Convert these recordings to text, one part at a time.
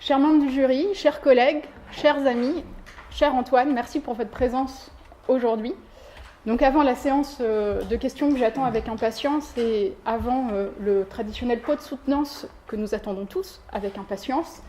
Chers membres du jury, chers collègues, chers amis, cher Antoine, merci pour votre présence aujourd'hui. Donc avant la séance de questions que j'attends avec impatience et avant le traditionnel pot de soutenance que nous attendons tous avec impatience,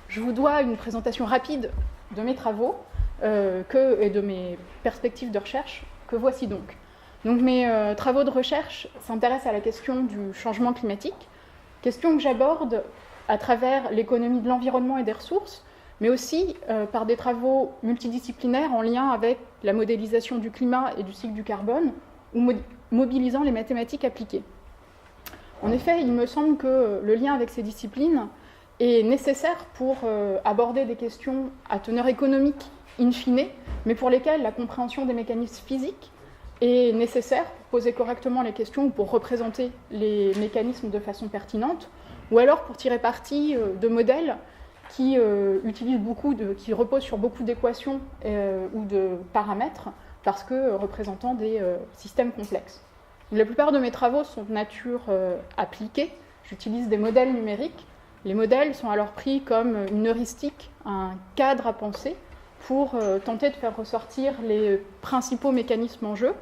je vous dois une présentation rapide de mes travaux et de mes perspectives de recherche que voici donc. Donc mes travaux de recherche s'intéressent à la question du changement climatique, question que j'aborde à travers l'économie de l'environnement et des ressources, mais aussi par des travaux multidisciplinaires en lien avec la modélisation du climat et du cycle du carbone, ou mobilisant les mathématiques appliquées. En effet, il me semble que le lien avec ces disciplines est nécessaire pour aborder des questions à teneur économique in fine, mais pour lesquelles la compréhension des mécanismes physiques est nécessaire pour poser correctement les questions ou pour représenter les mécanismes de façon pertinente, ou alors pour tirer parti de modèles qui qui reposent sur beaucoup d'équations ou de paramètres, parce que représentant des systèmes complexes. La plupart de mes travaux sont de nature appliquée. J'utilise des modèles numériques. Les modèles sont alors pris comme une heuristique, un cadre à penser, pour tenter de faire ressortir les principaux mécanismes en jeu,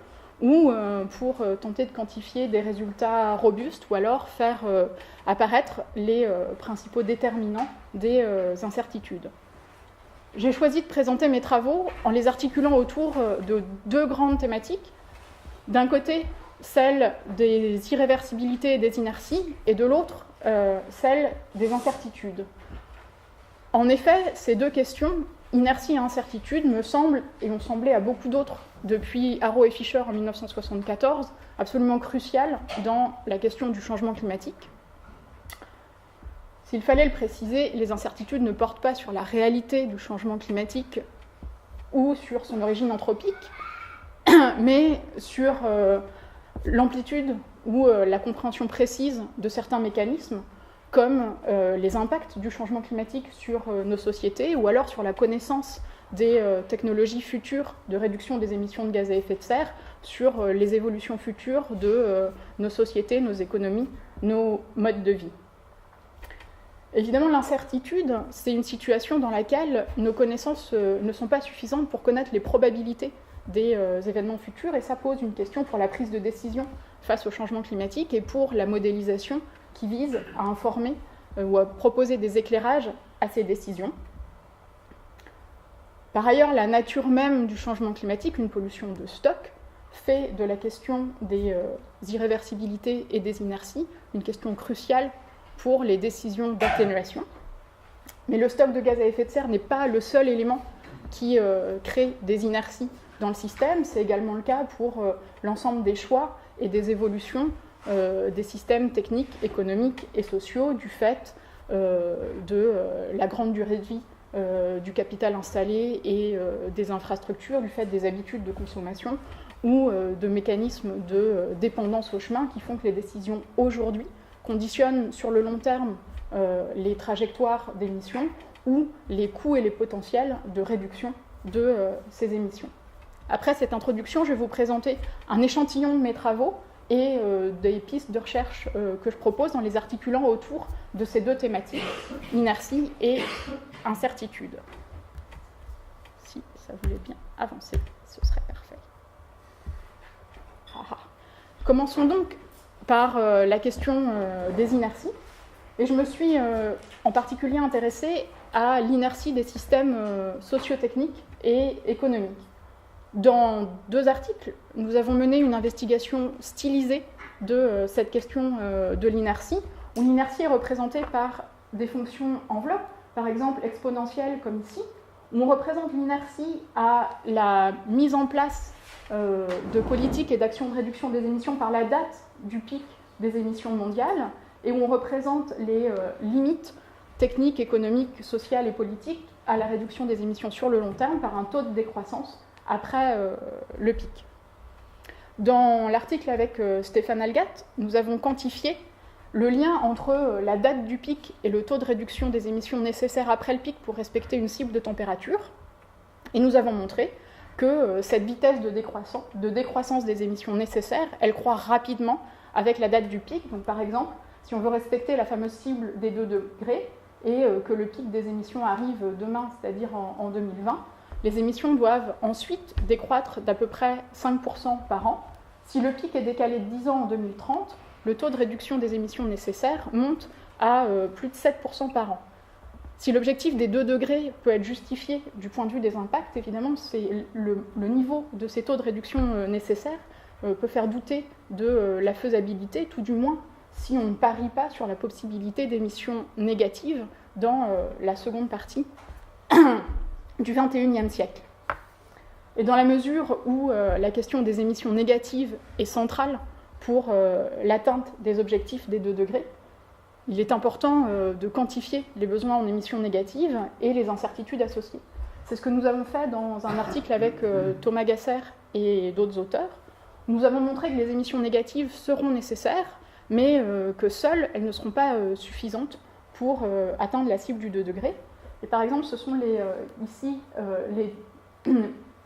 ou pour tenter de quantifier des résultats robustes, ou alors faire apparaître les principaux déterminants des incertitudes. J'ai choisi de présenter mes travaux en les articulant autour de deux grandes thématiques. D'un côté, celle des irréversibilités et des inerties, et de l'autre, celle des incertitudes. En effet, ces deux questions, inertie et incertitude, me semblent, et ont semblé à beaucoup d'autres depuis Arrow et Fisher en 1974, absolument cruciales dans la question du changement climatique. S'il fallait le préciser, les incertitudes ne portent pas sur la réalité du changement climatique ou sur son origine anthropique, mais sur l'amplitude ou la compréhension précise de certains mécanismes, comme les impacts du changement climatique sur nos sociétés, ou alors sur la connaissance des technologies futures de réduction des émissions de gaz à effet de serre, sur les évolutions futures de nos sociétés, nos économies, nos modes de vie. Évidemment, l'incertitude, c'est une situation dans laquelle nos connaissances ne sont pas suffisantes pour connaître les probabilités des événements futurs, et ça pose une question pour la prise de décision face au changement climatique et pour la modélisation qui vise à informer ou à proposer des éclairages à ces décisions. Par ailleurs, la nature même du changement climatique, une pollution de stock, fait de la question des irréversibilités et des inerties une question cruciale pour les décisions d'atténuation. Mais le stock de gaz à effet de serre n'est pas le seul élément qui crée des inerties dans le système, c'est également le cas pour l'ensemble des choix et des évolutions des systèmes techniques, économiques et sociaux du fait de la grande durée de vie du capital installé et des infrastructures, du fait des habitudes de consommation ou de mécanismes de dépendance au chemin qui font que les décisions aujourd'hui conditionnent sur le long terme les trajectoires d'émissions ou les coûts et les potentiels de réduction de ces émissions. Après cette introduction, je vais vous présenter un échantillon de mes travaux et des pistes de recherche que je propose en les articulant autour de ces deux thématiques, inertie et incertitude. Si ça voulait bien avancer, ce serait parfait. Commençons donc par la question des inerties. Et je me suis en particulier intéressée à l'inertie des systèmes sociotechniques et économiques. Dans deux articles, nous avons mené une investigation stylisée de cette question de l'inertie, où l'inertie est représentée par des fonctions enveloppes, par exemple exponentielles comme ici, où on représente l'inertie à la mise en place de politiques et d'actions de réduction des émissions par la date du pic des émissions mondiales, et où on représente les limites techniques, économiques, sociales et politiques à la réduction des émissions sur le long terme par un taux de décroissance après le pic. Dans l'article avec Stéphane Algat, nous avons quantifié le lien entre la date du pic et le taux de réduction des émissions nécessaires après le pic pour respecter une cible de température. Et nous avons montré que cette vitesse de décroissance des émissions nécessaires, elle croît rapidement avec la date du pic. Donc par exemple, si on veut respecter la fameuse cible des 2 degrés, et que le pic des émissions arrive demain, c'est-à-dire en 2020, les émissions doivent ensuite décroître d'à peu près 5% par an. Si le pic est décalé de 10 ans en 2030, le taux de réduction des émissions nécessaires monte à plus de 7% par an. Si l'objectif des 2 degrés peut être justifié du point de vue des impacts, évidemment, c'est le niveau de ces taux de réduction nécessaires peut faire douter de la faisabilité, tout du moins si on ne parie pas sur la possibilité d'émissions négatives dans la seconde partie du XXIe siècle. Et dans la mesure où la question des émissions négatives est centrale pour l'atteinte des objectifs des 2 degrés, il est important de quantifier les besoins en émissions négatives et les incertitudes associées. C'est ce que nous avons fait dans un article avec Thomas Gasser et d'autres auteurs. Nous avons montré que les émissions négatives seront nécessaires, mais que seules, elles ne seront pas suffisantes pour atteindre la cible du 2 degrés. Et par exemple, ce sont ici les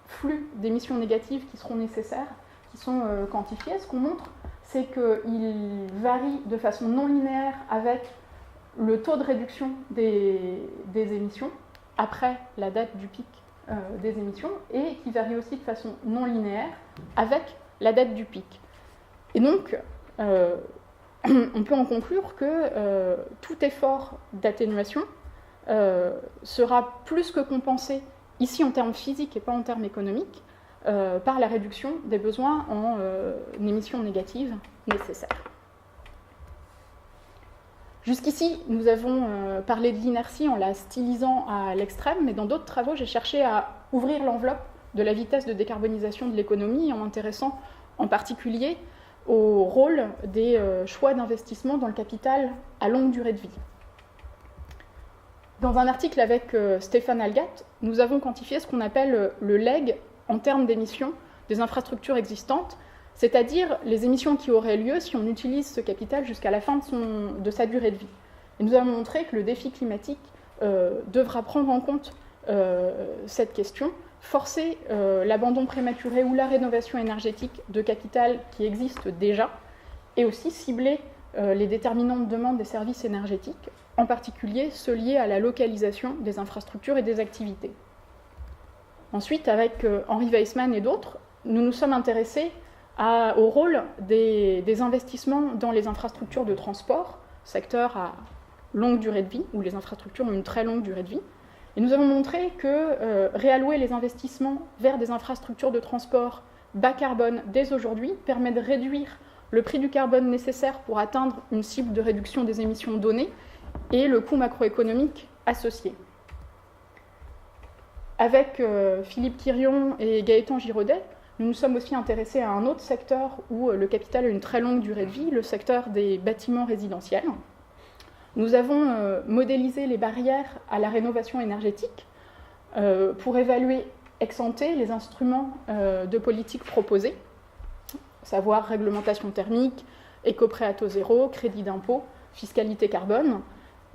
flux d'émissions négatives qui seront nécessaires, qui sont quantifiés. Ce qu'on montre, c'est qu'il varie de façon non linéaire avec le taux de réduction des émissions après la date du pic des émissions, et qui varie aussi de façon non linéaire avec la date du pic. Et donc, on peut en conclure que tout effort d'atténuation sera plus que compensé, ici en termes physiques et pas en termes économiques, par la réduction des besoins en émissions négatives nécessaires. Jusqu'ici, nous avons parlé de l'inertie en la stylisant à l'extrême, mais dans d'autres travaux, j'ai cherché à ouvrir l'enveloppe de la vitesse de décarbonisation de l'économie en m'intéressant en particulier au rôle des choix d'investissement dans le capital à longue durée de vie. Dans un article avec Stéphane Algat, nous avons quantifié ce qu'on appelle le leg en termes d'émissions des infrastructures existantes, c'est-à-dire les émissions qui auraient lieu si on utilise ce capital jusqu'à la fin de sa durée de vie. Et nous avons montré que le défi climatique devra prendre en compte cette question, forcer l'abandon prématuré ou la rénovation énergétique de capital qui existe déjà, et aussi cibler les déterminants de demande des services énergétiques, en particulier ceux liés à la localisation des infrastructures et des activités. Ensuite, avec Henri Weissmann et d'autres, nous nous sommes intéressés au rôle des investissements dans les infrastructures de transport, secteur à longue durée de vie, où les infrastructures ont une très longue durée de vie. Et nous avons montré que réallouer les investissements vers des infrastructures de transport bas carbone dès aujourd'hui permet de réduire le prix du carbone nécessaire pour atteindre une cible de réduction des émissions données et le coût macroéconomique associé. Avec Philippe Quirion et Gaëtan Giraudet, nous nous sommes aussi intéressés à un autre secteur où le capital a une très longue durée de vie, le secteur des bâtiments résidentiels. Nous avons modélisé les barrières à la rénovation énergétique pour évaluer ex ante les instruments de politique proposés, à savoir réglementation thermique, éco-prêt à taux zéro, crédit d'impôt, fiscalité carbone.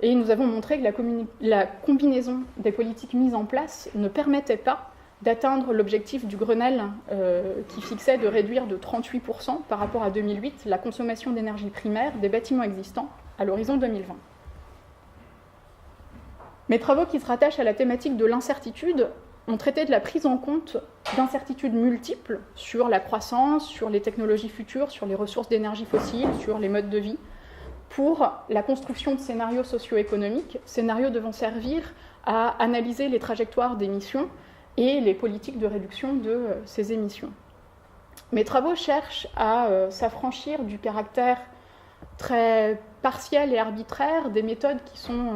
Et nous avons montré que la combinaison des politiques mises en place ne permettait pas d'atteindre l'objectif du Grenelle qui fixait de réduire de 38% par rapport à 2008 la consommation d'énergie primaire des bâtiments existants à l'horizon 2020. Mes travaux qui se rattachent à la thématique de l'incertitude ont traité de la prise en compte d'incertitudes multiples sur la croissance, sur les technologies futures, sur les ressources d'énergie fossiles, sur les modes de vie, pour la construction de scénarios socio-économiques, scénarios devant servir à analyser les trajectoires d'émissions et les politiques de réduction de ces émissions. Mes travaux cherchent à s'affranchir du caractère très partiel et arbitraire des méthodes qui sont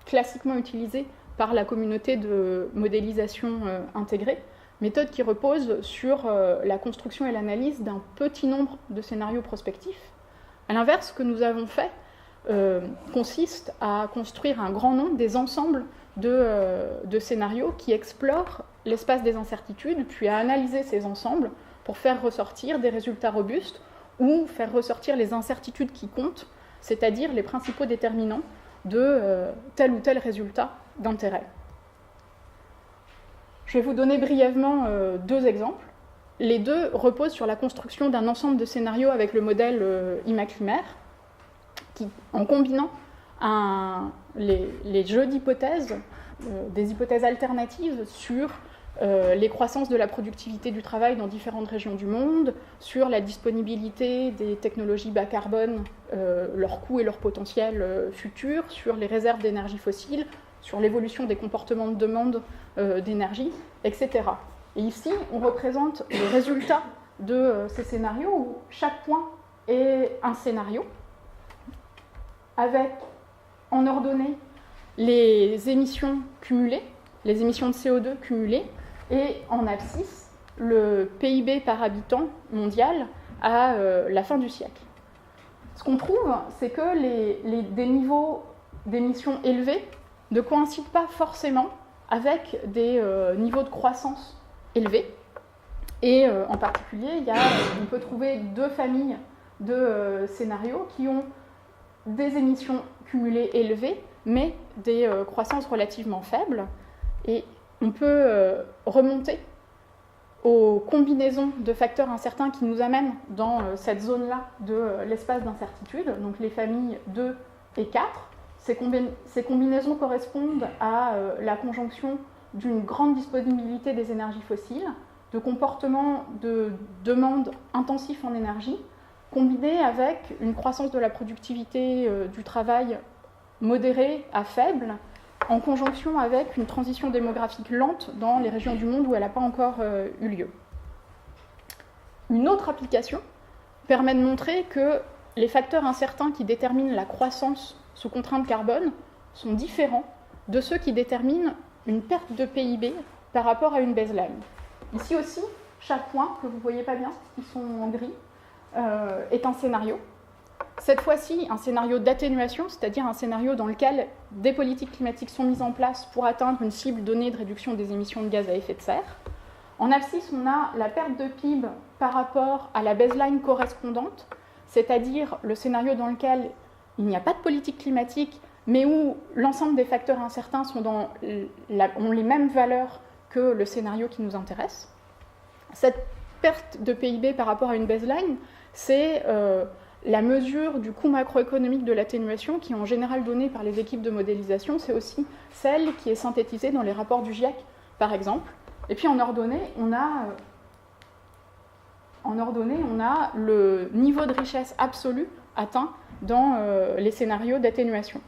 classiquement utilisées par la communauté de modélisation intégrée, méthodes qui reposent sur la construction et l'analyse d'un petit nombre de scénarios prospectifs. À l'inverse, ce que nous avons fait consiste à construire un grand nombre des ensembles de scénarios qui explorent l'espace des incertitudes, puis à analyser ces ensembles pour faire ressortir des résultats robustes ou faire ressortir les incertitudes qui comptent, c'est-à-dire les principaux déterminants de tel ou tel résultat d'intérêt. Je vais vous donner brièvement deux exemples. Les deux reposent sur la construction d'un ensemble de scénarios avec le modèle IMACLIMER, qui, en combinant les jeux d'hypothèses, des hypothèses alternatives sur les croissances de la productivité du travail dans différentes régions du monde, sur la disponibilité des technologies bas carbone, leurs coûts et leur potentiel futur, sur les réserves d'énergie fossile, sur l'évolution des comportements de demande d'énergie, etc. Et ici, on représente le résultat de ces scénarios où chaque point est un scénario, avec en ordonnée les émissions cumulées, les émissions de CO2 cumulées, et en abscisse, le PIB par habitant mondial à la fin du siècle. Ce qu'on trouve, c'est que des niveaux d'émissions élevés ne coïncident pas forcément avec des niveaux de croissance élevés. Et en particulier, on peut trouver deux familles de scénarios qui ont des émissions cumulées élevées, mais des croissances relativement faibles. Et on peut remonter aux combinaisons de facteurs incertains qui nous amènent dans cette zone-là de l'espace d'incertitude, donc les familles 2 et 4. Ces combinaisons correspondent à la conjonction d'une grande disponibilité des énergies fossiles, de comportements de demande intensifs en énergie, combinés avec une croissance de la productivité du travail modérée à faible, en conjonction avec une transition démographique lente dans les régions du monde où elle n'a pas encore eu lieu. Une autre application permet de montrer que les facteurs incertains qui déterminent la croissance sous contrainte carbone sont différents de ceux qui déterminent une perte de PIB par rapport à une baseline. Ici aussi, chaque point, que vous ne voyez pas bien, ils sont en gris, est un scénario. Cette fois-ci, un scénario d'atténuation, c'est-à-dire un scénario dans lequel des politiques climatiques sont mises en place pour atteindre une cible donnée de réduction des émissions de gaz à effet de serre. En abscisse, on a la perte de PIB par rapport à la baseline correspondante, c'est-à-dire le scénario dans lequel il n'y a pas de politique climatique, mais où l'ensemble des facteurs incertains ont les mêmes valeurs que le scénario qui nous intéresse. Cette perte de PIB par rapport à une baseline, c'est la mesure du coût macroéconomique de l'atténuation qui est en général donnée par les équipes de modélisation. C'est aussi celle qui est synthétisée dans les rapports du GIEC, par exemple. Et puis en ordonnée, on a le niveau de richesse absolu atteint dans les scénarios d'atténuation.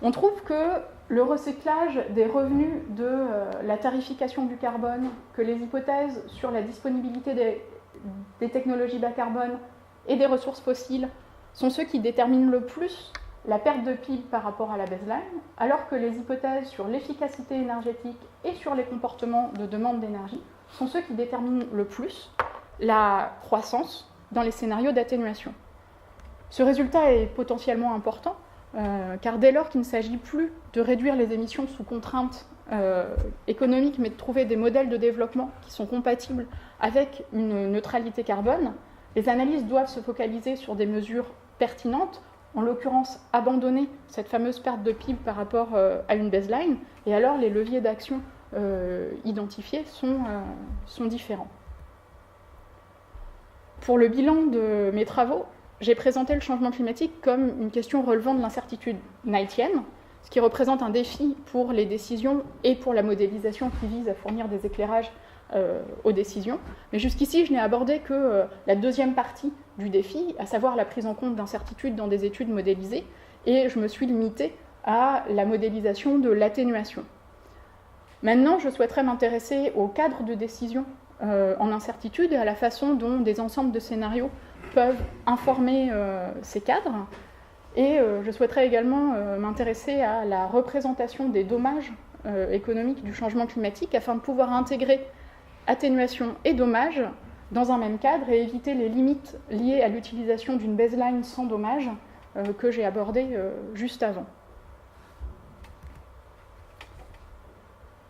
On trouve que le recyclage des revenus de la tarification du carbone, que les hypothèses sur la disponibilité des technologies bas carbone et des ressources fossiles sont ceux qui déterminent le plus la perte de PIB par rapport à la baseline, alors que les hypothèses sur l'efficacité énergétique et sur les comportements de demande d'énergie sont ceux qui déterminent le plus la croissance dans les scénarios d'atténuation. Ce résultat est potentiellement important, car dès lors qu'il ne s'agit plus de réduire les émissions sous contrainte économique, mais de trouver des modèles de développement qui sont compatibles avec une neutralité carbone, les analyses doivent se focaliser sur des mesures pertinentes, en l'occurrence abandonner cette fameuse perte de PIB par rapport à une baseline, et alors les leviers d'action identifiés sont différents. Pour le bilan de mes travaux, j'ai présenté le changement climatique comme une question relevant de l'incertitude knightienne, ce qui représente un défi pour les décisions et pour la modélisation qui vise à fournir des éclairages aux décisions. Mais jusqu'ici, je n'ai abordé que la deuxième partie du défi, à savoir la prise en compte d'incertitudes dans des études modélisées, et je me suis limitée à la modélisation de l'atténuation. Maintenant, je souhaiterais m'intéresser au cadre de décision en incertitude et à la façon dont des ensembles de scénarios peuvent informer ces cadres. Et je souhaiterais également m'intéresser à la représentation des dommages économiques du changement climatique afin de pouvoir intégrer atténuation et dommages dans un même cadre et éviter les limites liées à l'utilisation d'une baseline sans dommages que j'ai abordées juste avant.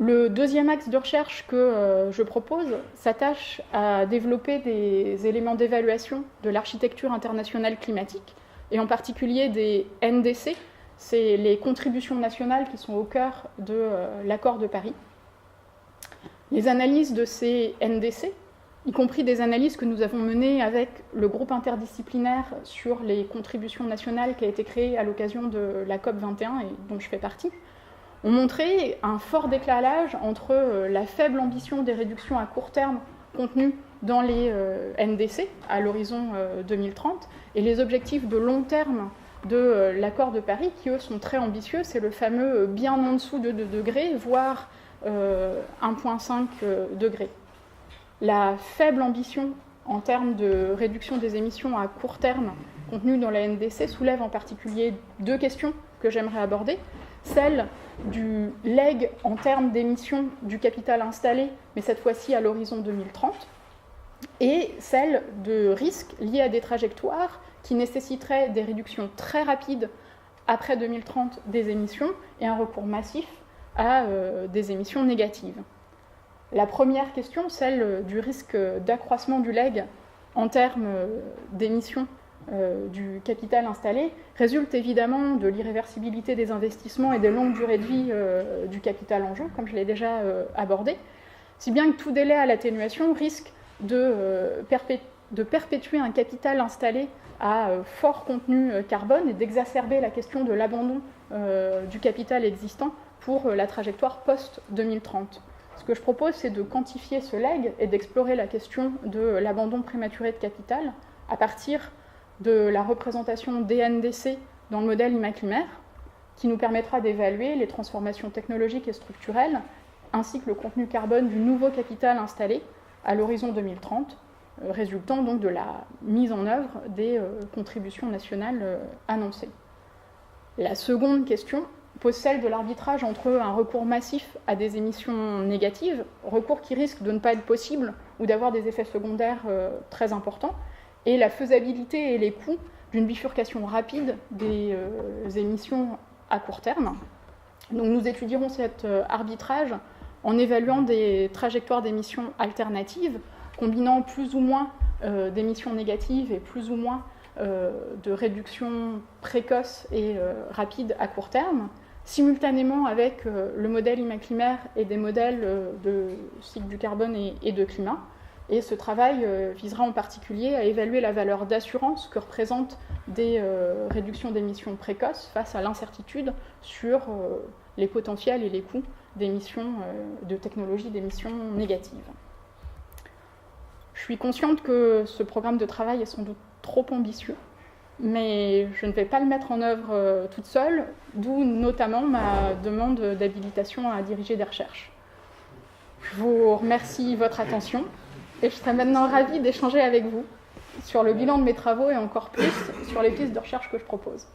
Le deuxième axe de recherche que je propose s'attache à développer des éléments d'évaluation de l'architecture internationale climatique, et en particulier des NDC, c'est les contributions nationales qui sont au cœur de l'accord de Paris. Les analyses de ces NDC y compris des analyses que nous avons menées avec le groupe interdisciplinaire sur les contributions nationales qui a été créé à l'occasion de la COP 21 et dont je fais partie, ont montré un fort décalage entre la faible ambition des réductions à court terme contenues dans les NDC à l'horizon 2030 et les objectifs de long terme de l'accord de Paris qui, eux, sont très ambitieux. C'est le fameux bien en dessous de 2 degrés, voire 1,5 degrés. La faible ambition en termes de réduction des émissions à court terme contenue dans la NDC soulève en particulier 2 questions que j'aimerais aborder. Celle du leg en termes d'émissions du capital installé, mais cette fois-ci à l'horizon 2030, et celle de risques liés à des trajectoires qui nécessiteraient des réductions très rapides après 2030 des émissions et un recours massif à des émissions négatives. La première question, celle du risque d'accroissement du leg en termes d'émissions du capital installé, résulte évidemment de l'irréversibilité des investissements et des longues durées de vie du capital en jeu, comme je l'ai déjà abordé, si bien que tout délai à l'atténuation risque de perpétuer un capital installé à fort contenu carbone et d'exacerber la question de l'abandon du capital existant pour la trajectoire post-2030. Ce que je propose, c'est de quantifier ce leg et d'explorer la question de l'abandon prématuré de capital à partir de la représentation des NDC dans le modèle IMACLIMER, qui nous permettra d'évaluer les transformations technologiques et structurelles, ainsi que le contenu carbone du nouveau capital installé à l'horizon 2030, résultant donc de la mise en œuvre des contributions nationales annoncées. La seconde question pose celle de l'arbitrage entre un recours massif à des émissions négatives, recours qui risque de ne pas être possible ou d'avoir des effets secondaires très importants, et la faisabilité et les coûts d'une bifurcation rapide des émissions à court terme. Donc nous étudierons cet arbitrage en évaluant des trajectoires d'émissions alternatives, combinant plus ou moins d'émissions négatives et plus ou moins de réductions précoces et rapides à court terme, simultanément avec le modèle IMACLIMER et des modèles de cycle du carbone et de climat. Et ce travail visera en particulier à évaluer la valeur d'assurance que représentent des réductions d'émissions précoces face à l'incertitude sur les potentiels et les coûts d'émissions, de technologies d'émissions négatives. Je suis consciente que ce programme de travail est sans doute trop ambitieux, mais je ne vais pas le mettre en œuvre toute seule, d'où notamment ma demande d'habilitation à diriger des recherches. Je vous remercie de votre attention et je serai maintenant ravie d'échanger avec vous sur le bilan de mes travaux et encore plus sur les pistes de recherche que je propose.